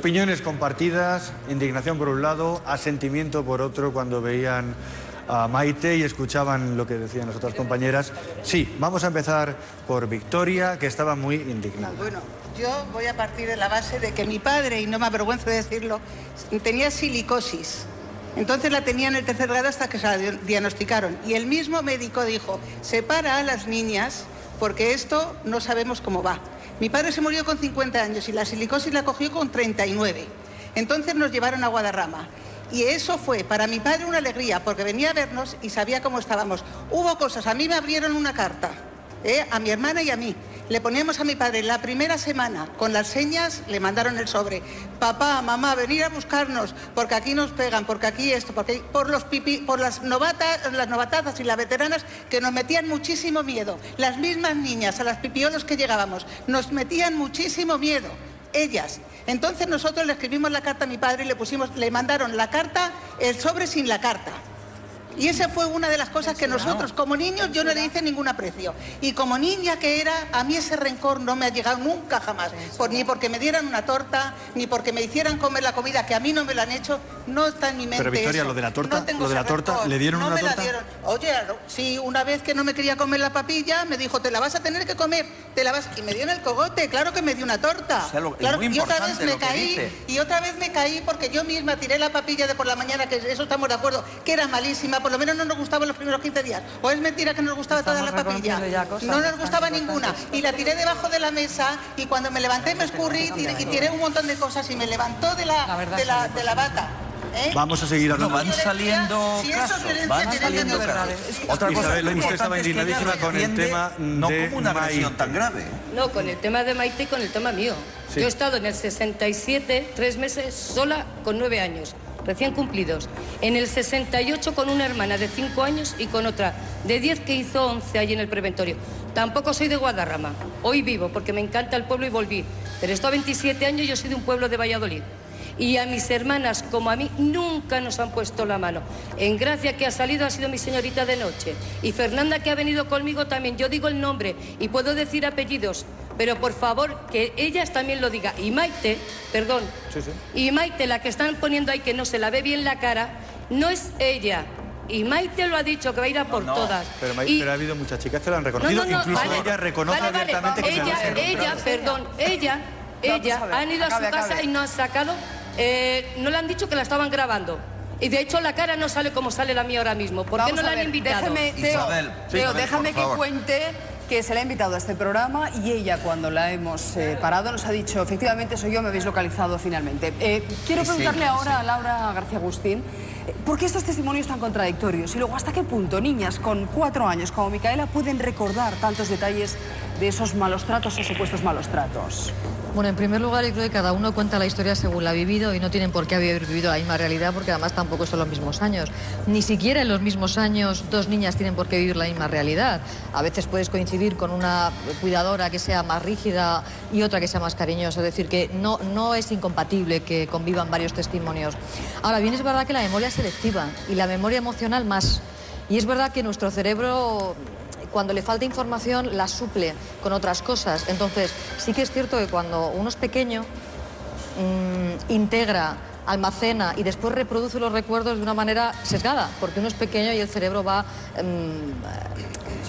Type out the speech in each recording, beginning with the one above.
Opiniones compartidas, indignación por un lado, asentimiento por otro cuando veían a Maite y escuchaban lo que decían las otras compañeras. Sí, vamos a empezar por Victoria, que estaba muy indignada. Bueno, yo voy a partir de la base de que mi padre, y no me avergüenzo de decirlo, tenía silicosis. Entonces la tenía en el 3er grado hasta que se la diagnosticaron. Y el mismo médico dijo, separa a las niñas porque esto no sabemos cómo va. Mi padre se murió con 50 años y la silicosis la cogió con 39. Entonces nos llevaron a Guadarrama. Y eso fue para mi padre una alegría, porque venía a vernos y sabía cómo estábamos. Hubo cosas, a mí me abrieron una carta, a mi hermana y a mí. Le poníamos a mi padre la primera semana, con las señas, le mandaron el sobre. Papá, mamá, venir a buscarnos, porque aquí nos pegan, porque aquí esto, porque por las novatazas y las veteranas que nos metían muchísimo miedo. Las mismas niñas, a las pipiolos que llegábamos, nos metían muchísimo miedo. Ellas. Entonces nosotros le escribimos la carta a mi padre y le mandaron la carta, el sobre sin la carta. Y esa fue una de las cosas que nosotros, como niños, yo no le hice ningún aprecio. Y como niña que era, a mí ese rencor no me ha llegado nunca jamás. Ni porque me dieran una torta, ni porque me hicieran comer la comida, que a mí no me la han hecho, no está en mi mente. Pero Victoria, eso. lo de la torta, no tengo ¿le dieron una torta? No me la dieron. Oye, sí, una vez que no me quería comer la papilla, me dijo, te la vas a tener que comer, y me dio en el cogote, claro que me dio una torta. O sea, claro, y otra vez me caí, porque yo misma tiré la papilla de por la mañana, que eso estamos de acuerdo, que era malísima, por lo menos no nos gustaba los primeros 15 días. O es mentira que nos gustaba toda la papilla. No nos gustaba ninguna. Y la tiré debajo de la mesa y cuando me levanté me escurrí y tiré un montón de cosas y me levantó de la bata. Vamos a seguir hablando. Van saliendo casos, van saliendo casos. Otra cosa, Isabel, usted estaba indignadísima con el tema no de como una agresión tan grave. No, con el tema de Maite y con el tema mío. Sí. Yo he estado en el 67, 3 meses, sola, con 9 años, recién cumplidos. En el 68 con una hermana de 5 años y con otra de 10 que hizo 11 allí en el preventorio. Tampoco soy de Guadarrama. Hoy vivo porque me encanta el pueblo y volví. Pero he estado 27 años y yo soy de un pueblo de Valladolid. Y a mis hermanas, como a mí, nunca nos han puesto la mano. En Gracia, que ha salido, ha sido mi señorita de noche. Y Fernanda, que ha venido conmigo también. Yo digo el nombre y puedo decir apellidos, pero por favor, que ellas también lo digan. Y Maite, perdón, y Maite, la que están poniendo ahí, que no se la ve bien la cara, no es ella. Y Maite lo ha dicho, que va a ir a por todas. Pero Maite, ha habido muchas chicas que lo han reconocido. Incluso ella reconoce abiertamente que ella han ido a su casa y no han sacado, no le han dicho que la estaban grabando. Y de hecho la cara no sale como sale la mía ahora mismo. ¿Por qué no la han invitado? Teo, déjame que cuente que se le ha invitado a este programa y ella, cuando la hemos parado, nos ha dicho, efectivamente soy yo, me habéis localizado finalmente. Quiero preguntarle ahora a Laura García Agustín, ¿por qué estos testimonios tan contradictorios? Y luego, ¿hasta qué punto niñas con 4 años como Micaela pueden recordar tantos detalles de esos malos tratos o supuestos malos tratos? Bueno, en primer lugar, yo creo que cada uno cuenta la historia según la ha vivido y no tienen por qué haber vivido la misma realidad porque además tampoco son los mismos años. Ni siquiera en los mismos años 2 niñas tienen por qué vivir la misma realidad. A veces puedes coincidir con una cuidadora que sea más rígida y otra que sea más cariñosa. Es decir, que no es incompatible que convivan varios testimonios. Ahora bien, es verdad que la memoria es selectiva y la memoria emocional más. Y es verdad que nuestro cerebro, cuando le falta información, la suple con otras cosas. Entonces, sí que es cierto que cuando uno es pequeño, integra, almacena y después reproduce los recuerdos de una manera sesgada, porque uno es pequeño y el cerebro va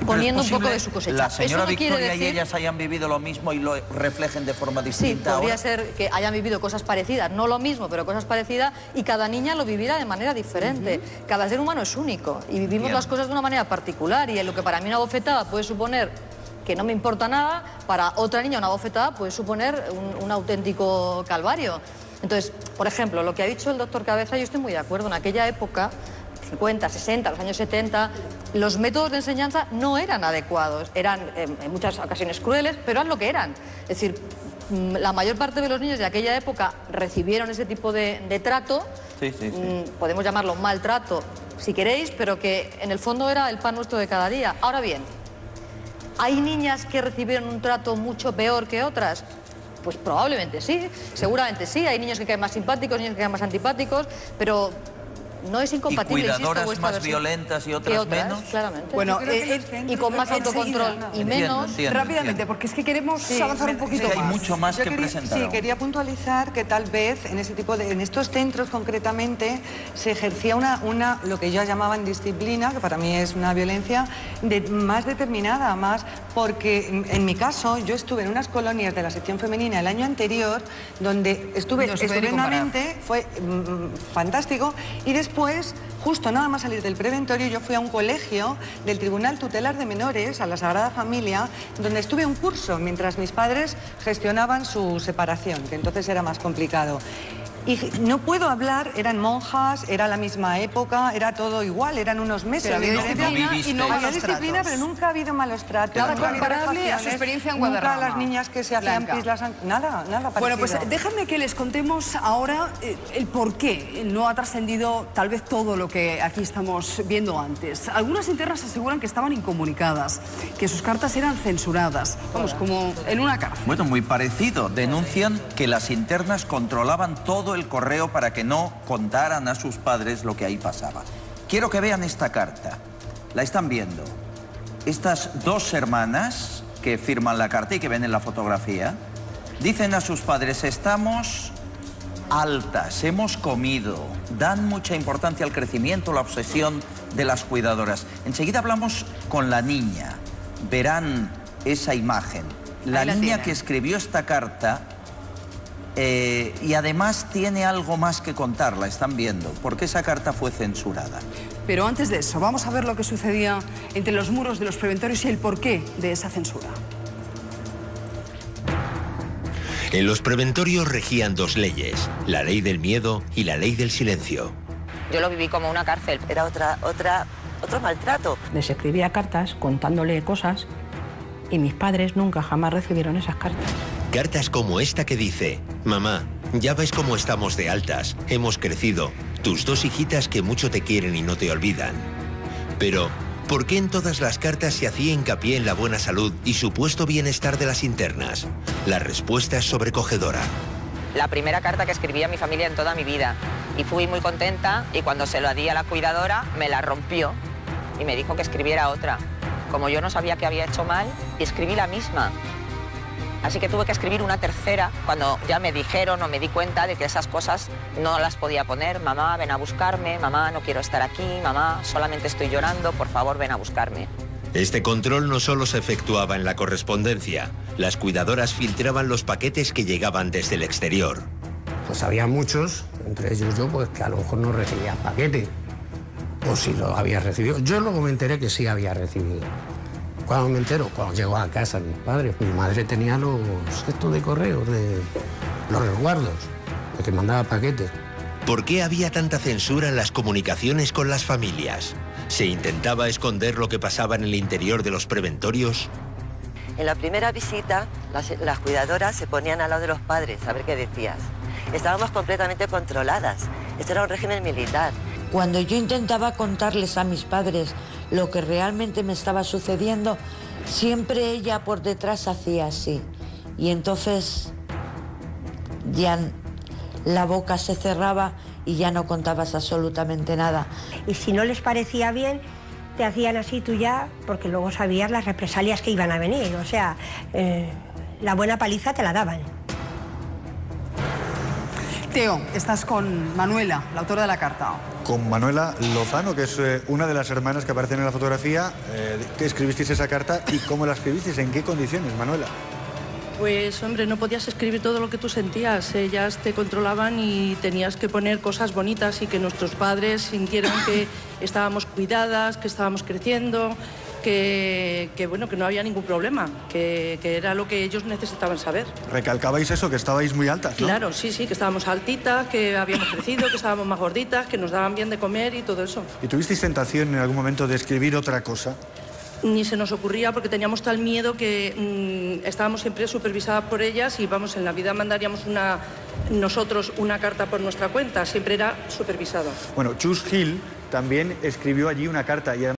poniendo un poco de su cosecha. La señora Eso no quiere Victoria decir... y ellas hayan vivido lo mismo y lo reflejen de forma distinta. Sí, podría ahora ser que hayan vivido cosas parecidas, no lo mismo, pero cosas parecidas, y cada niña lo vivirá de manera diferente. Cada ser humano es único y vivimos las cosas de una manera particular, y en lo que para mí una bofetada puede suponer que no me importa nada, para otra niña una bofetada puede suponer un auténtico calvario. Entonces, por ejemplo, lo que ha dicho el doctor Cabeza, yo estoy muy de acuerdo. En aquella época, 50, 60, los años 70, los métodos de enseñanza no eran adecuados. Eran en muchas ocasiones crueles, pero eran lo que eran. Es decir, la mayor parte de los niños de aquella época recibieron ese tipo de trato. Podemos llamarlo maltrato, si queréis, pero que en el fondo era el pan nuestro de cada día. Ahora bien, ¿hay niñas que recibieron un trato mucho peor que otras? Pues probablemente sí, seguramente sí. Hay niños que caen más simpáticos, niños que caen más antipáticos, pero no es incompatible. ¿Y cuidadoras insisto, más violentas y otras menos? Claramente. Bueno, y con más autocontrol y menos. Rápidamente, porque es que queremos avanzar un poquito hay más. mucho más que presentar. Sí, quería puntualizar que tal vez en ese tipo de, en estos centros concretamente se ejercía lo que ellos llamaban disciplina, que para mí es una violencia más determinada, más porque en mi caso yo estuve en unas colonias de la sección femenina el año anterior donde estuve estupendamente, fue fantástico, y después, justo nada más salir del preventorio, yo fui a un colegio del Tribunal Tutelar de Menores, a la Sagrada Familia, donde estuve un curso mientras mis padres gestionaban su separación, que entonces era más complicado. Y no puedo hablar, eran monjas, era la misma época, era todo igual, eran unos meses. Pero había disciplina y no había disciplina, pero nunca ha habido malos tratos. Nada comparable a su experiencia en Guadarrama. Nunca las niñas que se hacían pislas, nada parecido. Bueno, pues déjame que les contemos ahora el por qué no ha trascendido tal vez todo lo que aquí estamos viendo antes. Algunas internas aseguran que estaban incomunicadas, que sus cartas eran censuradas, vamos, como en una cárcel. Bueno, muy parecido. Denuncian que las internas controlaban todo el correo para que no contaran a sus padres lo que ahí pasaba. Quiero que vean esta carta. La están viendo. Estas dos hermanas que firman la carta y que ven en la fotografía, dicen a sus padres: estamos altas, hemos comido, dan mucha importancia al crecimiento, la obsesión de las cuidadoras. Enseguida hablamos con la niña. Verán esa imagen. La niña que escribió esta carta y además tiene algo más que contar, la están viendo, porque esa carta fue censurada. Pero antes de eso, vamos a ver lo que sucedía entre los muros de los preventorios y el porqué de esa censura. En los preventorios regían dos leyes, la ley del miedo y la ley del silencio. Yo lo viví como una cárcel, era otro maltrato. Les escribía cartas contándole cosas y mis padres nunca jamás recibieron esas cartas. Cartas como esta que dice: mamá, ya ves cómo estamos de altas, hemos crecido, tus dos hijitas que mucho te quieren y no te olvidan. Pero, ¿por qué en todas las cartas se hacía hincapié en la buena salud y supuesto bienestar de las internas? La respuesta es sobrecogedora. La primera carta que escribí a mi familia en toda mi vida. Y fui muy contenta, y cuando se lo di a la cuidadora, me la rompió y me dijo que escribiera otra. Como yo no sabía que había hecho mal, escribí la misma. Así que tuve que escribir una tercera cuando ya me dijeron o me di cuenta de que esas cosas no las podía poner. Mamá, ven a buscarme, mamá, no quiero estar aquí, mamá, solamente estoy llorando, por favor, ven a buscarme. Este control no solo se efectuaba en la correspondencia. Las cuidadoras filtraban los paquetes que llegaban desde el exterior. Pues había muchos, entre ellos yo, pues que a lo mejor no recibía paquete. O si lo había recibido. Yo luego me enteré que sí había recibido. Cuando me entero, cuando llegó a casa mis padres, mi madre tenía los estos de correos, de los resguardos, de que mandaba paquetes. ¿Por qué había tanta censura en las comunicaciones con las familias? ¿Se intentaba esconder lo que pasaba en el interior de los preventorios? En la primera visita, las cuidadoras se ponían al lado de los padres a ver qué decías. Estábamos completamente controladas. Esto era un régimen militar. Cuando yo intentaba contarles a mis padres lo que realmente me estaba sucediendo, siempre ella por detrás hacía así. Y entonces ya la boca se cerraba y ya no contabas absolutamente nada. Y si no les parecía bien, te hacían así tú ya, porque luego sabías las represalias que iban a venir. O sea, la buena paliza te la daban. Teo, estás con Manuela, la autora de la carta. Con Manuela Lozano, que es una de las hermanas que aparecen en la fotografía. ¿Qué escribisteis esa carta y cómo la escribisteis? ¿En qué condiciones, Manuela? Pues, hombre, no podías escribir todo lo que tú sentías. Ellas te controlaban y tenías que poner cosas bonitas y que nuestros padres sintieran que estábamos cuidadas, que estábamos creciendo, que bueno, que no había ningún problema, que era lo que ellos necesitaban saber. Recalcabais eso, que estabais muy altas, ¿no? Claro, sí, que estábamos altitas, que habíamos crecido, que estábamos más gorditas, que nos daban bien de comer y todo eso. ¿Y tuvisteis tentación en algún momento de escribir otra cosa? Ni se nos ocurría porque teníamos tal miedo que estábamos siempre supervisadas por ellas y vamos, en la vida mandaríamos nosotros una carta por nuestra cuenta, siempre era supervisada. Bueno, Chus Gil también escribió allí una carta y